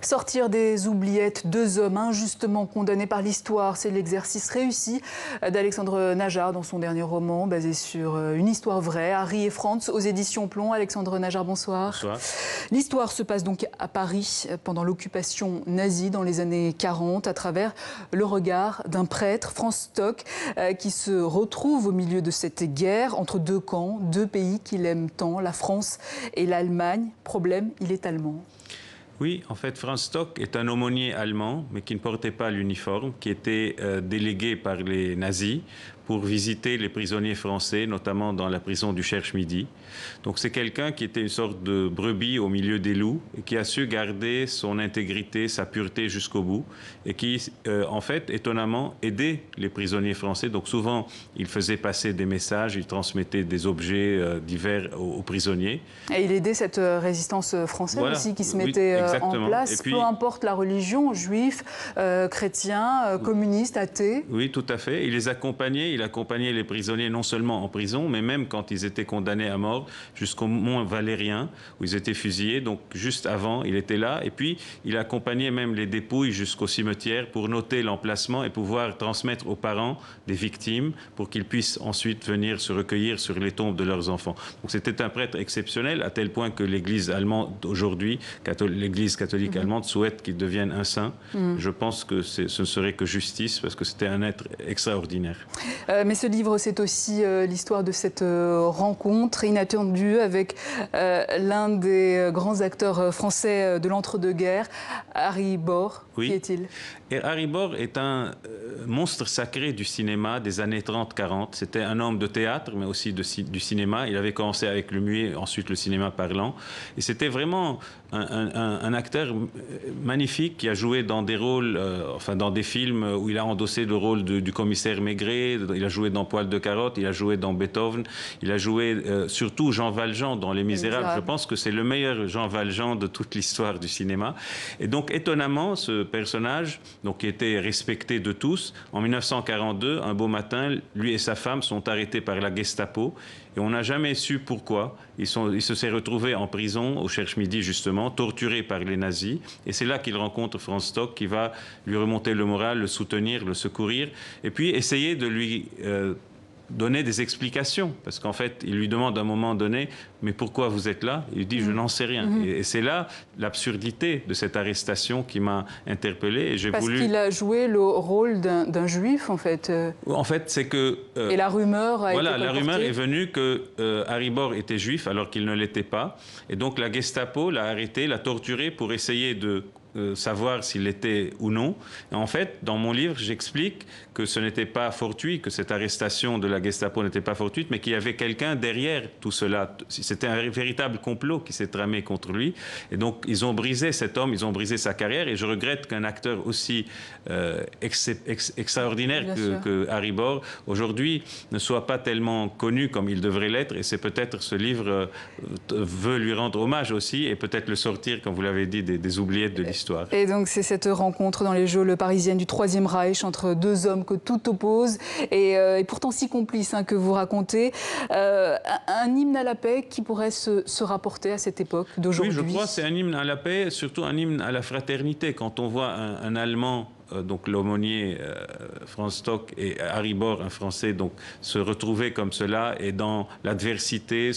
Sortir des oubliettes, deux hommes injustement condamnés par l'histoire, c'est l'exercice réussi d'Alexandre Najjar dans son dernier roman basé sur une histoire vraie, Harry et Franz aux éditions Plomb. Alexandre Najjar, bonsoir. Bonsoir. L'histoire se passe donc à Paris pendant l'occupation nazie dans les années 40 à travers le regard d'un prêtre, Franz Stock, qui se retrouve au milieu de cette guerre entre deux camps, deux pays qu'il aime tant, la France et l'Allemagne. Problème, il est allemand. Oui, en fait, Franz Stock est un aumônier allemand, mais qui ne portait pas l'uniforme, qui était délégué par les nazis pour visiter les prisonniers français, notamment dans la prison du Cherche-Midi. Donc c'est quelqu'un qui était une sorte de brebis au milieu des loups et qui a su garder son intégrité, sa pureté jusqu'au bout et qui, en fait, étonnamment, aidait les prisonniers français. Donc souvent, il faisait passer des messages, il transmettait des objets divers aux prisonniers. Et il aidait cette résistance française aussi qui se mettait en place, et puis, peu importe la religion, juifs, chrétiens, communistes, athées. Oui, tout à fait. Il les accompagnait. Il accompagnait les prisonniers non seulement en prison, mais même quand ils étaient condamnés à mort, jusqu'au Mont Valérien, où ils étaient fusillés. Donc, juste avant, il était là. Et puis, il accompagnait même les dépouilles jusqu'au cimetière pour noter l'emplacement et pouvoir transmettre aux parents des victimes pour qu'ils puissent ensuite venir se recueillir sur les tombes de leurs enfants. Donc, c'était un prêtre exceptionnel, à tel point que l'Église allemande aujourd'hui, l'Église catholique allemande, souhaite qu'il devienne un saint. Je pense que ce ne serait que justice, parce que c'était un être extraordinaire. Mais ce livre, c'est aussi l'histoire de cette rencontre inattendue avec l'un des grands acteurs français de l'entre-deux-guerres, Harry Bohr. Oui. Qui est-il? Et Harry Bohr est un monstre sacré du cinéma des années 30-40. C'était un homme de théâtre, mais aussi du cinéma. Il avait commencé avec le muet, ensuite le cinéma parlant. Et c'était vraiment un acteur magnifique qui a joué dans des rôles, enfin dans des films où il a endossé le rôle du commissaire Maigret. Il a joué dans Poil de carotte, il a joué dans Beethoven. Il a joué surtout Jean Valjean dans Les Misérables. Je pense que c'est le meilleur Jean Valjean de toute l'histoire du cinéma. Et donc, étonnamment, ce personnage, donc, qui était respecté de tous, en 1942, un beau matin, lui et sa femme sont arrêtés par la Gestapo et on n'a jamais su pourquoi. Il se sont retrouvés en prison au Cherche-Midi, justement, torturés par les nazis. Et c'est là qu'il rencontre Franz Stock, qui va lui remonter le moral, le soutenir, le secourir, et puis essayer de lui donner des explications, parce qu'en fait, il lui demande à un moment donné « Mais pourquoi vous êtes là ?» Il dit « Je n'en sais rien ». Et c'est là l'absurdité de cette arrestation qui m'a interpellé. Et parce qu'il a joué le rôle d'un juif, en fait. En fait, c'est que... et la rumeur a été la rumeur est venue que Harry Bohr était juif alors qu'il ne l'était pas. Et donc la Gestapo l'a arrêté, l'a torturé pour essayer de savoir s'il l'était ou non. Et en fait, dans mon livre, j'explique que ce n'était pas fortuit, que cette arrestation de la Gestapo n'était pas fortuite, mais qu'il y avait quelqu'un derrière tout cela. C'était un véritable complot qui s'est tramé contre lui. Et donc, ils ont brisé cet homme, ils ont brisé sa carrière. Et je regrette qu'un acteur aussi extraordinaire que Harry Bohr, aujourd'hui, ne soit pas tellement connu comme il devrait l'être. Et c'est peut-être ce livre veut lui rendre hommage aussi, et peut-être le sortir, comme vous l'avez dit, des oubliettes de l'histoire. Et donc c'est cette rencontre dans les geôles parisiennes du Troisième Reich entre deux hommes que tout oppose et pourtant si complices que vous racontez. Un hymne à la paix qui pourrait se rapporter à cette époque d'aujourd'hui. Oui, je crois que c'est un hymne à la paix, surtout un hymne à la fraternité. Quand on voit un Allemand, donc l'aumônier Franz Stock, et Harry Bohr, un Français, donc se retrouver comme cela et dans l'adversité,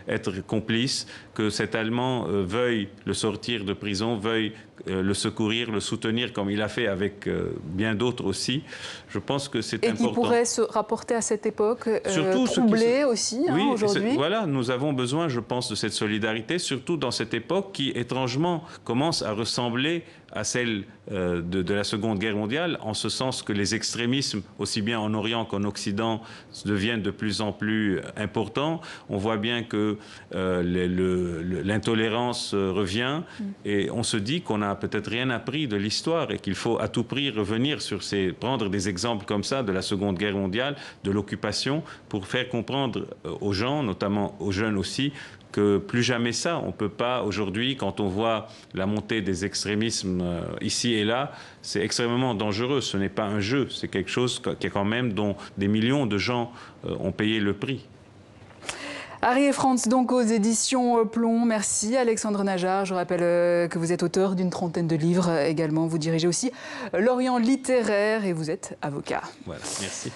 être complice, que cet Allemand veuille le sortir de prison, veuille le secourir, le soutenir comme il a fait avec bien d'autres aussi. Je pense que c'est important. Et qui pourrait se rapporter à cette époque, surtout troublée aussi, oui, aujourd'hui. Voilà, nous avons besoin, je pense, de cette solidarité, surtout dans cette époque qui, étrangement, commence à ressembler à celle de la Seconde Guerre mondiale, en ce sens que les extrémismes, aussi bien en Orient qu'en Occident, deviennent de plus en plus importants. On voit bien que l'intolérance revient et on se dit qu'on n'a peut-être rien appris de l'histoire et qu'il faut à tout prix revenir sur prendre des exemples comme ça de la Seconde Guerre mondiale, de l'occupation, pour faire comprendre aux gens, notamment aux jeunes aussi, que plus jamais ça. On ne peut pas aujourd'hui, quand on voit la montée des extrémismes ici et là, c'est extrêmement dangereux. Ce n'est pas un jeu, c'est quelque chose qui est quand même dont des millions de gens ont payé le prix. Harry et Franz, donc aux éditions Plomb. Merci Alexandre Najjar. Je rappelle que vous êtes auteur d'une trentaine de livres également. Vous dirigez aussi l'Orient littéraire et vous êtes avocat. Voilà, merci.